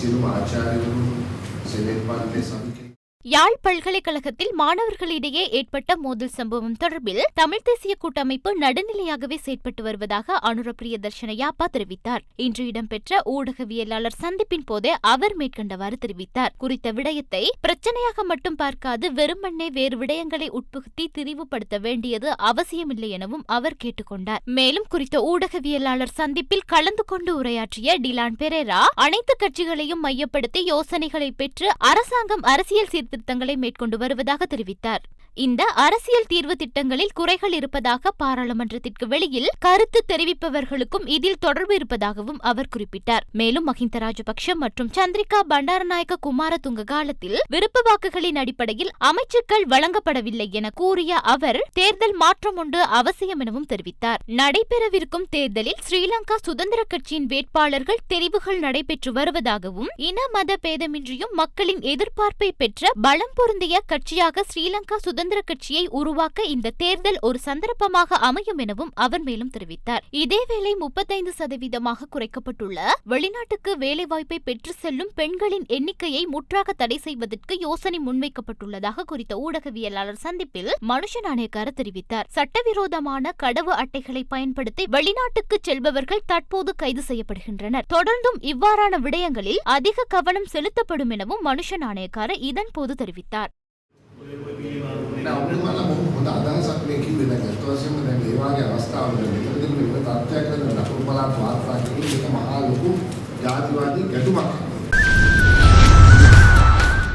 සියලුම ආචාර්යවරුන් සෙනෙත් පන්තියේ සමිතිය யாழ் பல்கலைக்கழகத்தில் மாணவர்களிடையே ஏற்பட்ட மோதல் சம்பவம் தொடர்பில் தமிழ் தேசிய கூட்டமைப்பு நடுநிலையாகவே செயற்பட்டு வருவதாக அனுர பிரியதர்ஷன யாப்பா தெரிவித்தார். இன்று இடம்பெற்ற ஊடகவியலாளர் சந்திப்பின் போதே அவர் மேற்கண்டவாறு தெரிவித்தார். குறித்த விடயத்தை பிரச்சனையாக மட்டும் பார்க்காது வெறுமன்னே வேறு விடயங்களை உட்புகுத்தி திரிவுபடுத்த வேண்டியது அவசியமில்லை எனவும் அவர் கேட்டுக்கொண்டார். மேலும் குறித்த ஊடகவியலாளர் சந்திப்பில் கலந்து கொண்டு உரையாற்றிய டிலான் பெரேரா அனைத்து கட்சிகளையும் மையப்படுத்தி யோசனைகளை பெற்று அரசாங்கம் அரசியல் சீர்திருத்தங்களை மேற்கொண்டு வருவதாக தெரிவித்தார். இந்த அரசியல் தீர்வு திட்டங்களில் குறைகள் இருப்பதாக பாராளுமன்றத்திற்கு வெளியில் கருத்து தெரிவிப்பவர்களுக்கும் இதில் தொடர்பு இருப்பதாகவும் அவர் குறிப்பிட்டார். மேலும் மஹிந்த ராஜபக்ஷ மற்றும் சந்திரிகா பண்டாரநாயக்க குமாரதுங்க காலத்தில் விருப்ப வாக்குகளின் அடிப்படையில் அமைச்சுக்கள் வழங்கப்படவில்லை என கூறிய அவர் தேர்தல் மாற்றம் ஒன்று அவசியம் எனவும் தெரிவித்தார். நடைபெறவிருக்கும் தேர்தலில் ஸ்ரீலங்கா சுதந்திர கட்சியின் வேட்பாளர்கள் தெரிவுகள் நடைபெற்று வருவதாகவும் இன மத பேதமின்றியும் மக்களின் எதிர்பார்ப்பை பெற்ற பலம் பொருந்திய கட்சியாக ஸ்ரீலங்கா சுதந்திர கட்சியை உருவாக்க இந்த தேர்தல் ஒரு சந்தர்ப்பமாக அமையும் எனவும் அவர் மேலும் தெரிவித்தார். இதேவேளை 35% குறைக்கப்பட்டுள்ள வெளிநாட்டுக்கு வேலைவாய்ப்பை பெற்று செல்லும் பெண்களின் எண்ணிக்கையை முற்றாக தடை செய்வதற்கு யோசனை முன்வைக்கப்பட்டுள்ளதாக குறித்த ஊடகவியலாளர் சந்திப்பில் மனுஷ நாணயக்கார தெரிவித்தார். சட்டவிரோதமான கடவு அட்டைகளை பயன்படுத்தி வெளிநாட்டுக்கு செல்பவர்கள் தற்போது கைது செய்யப்படுகின்றனர். தொடர்ந்தும் இவ்வாறான விடயங்களில் அதிக கவனம் செலுத்தப்படும் எனவும் மனுஷ நாணயக்கார இதன் போது தெரிவித்தார். හොඳ අදහසක් මේ කිව්වේ දැන් අත් වශයෙන්ම දැන් ඒ වගේ අවස්ථාවල මෙතනදී මේ තත්ත්වයක් කරන දකුණු පළාත් වාර්තා කිරීම එක මහා ලොකු ජාතිවාදී ගැටුමක්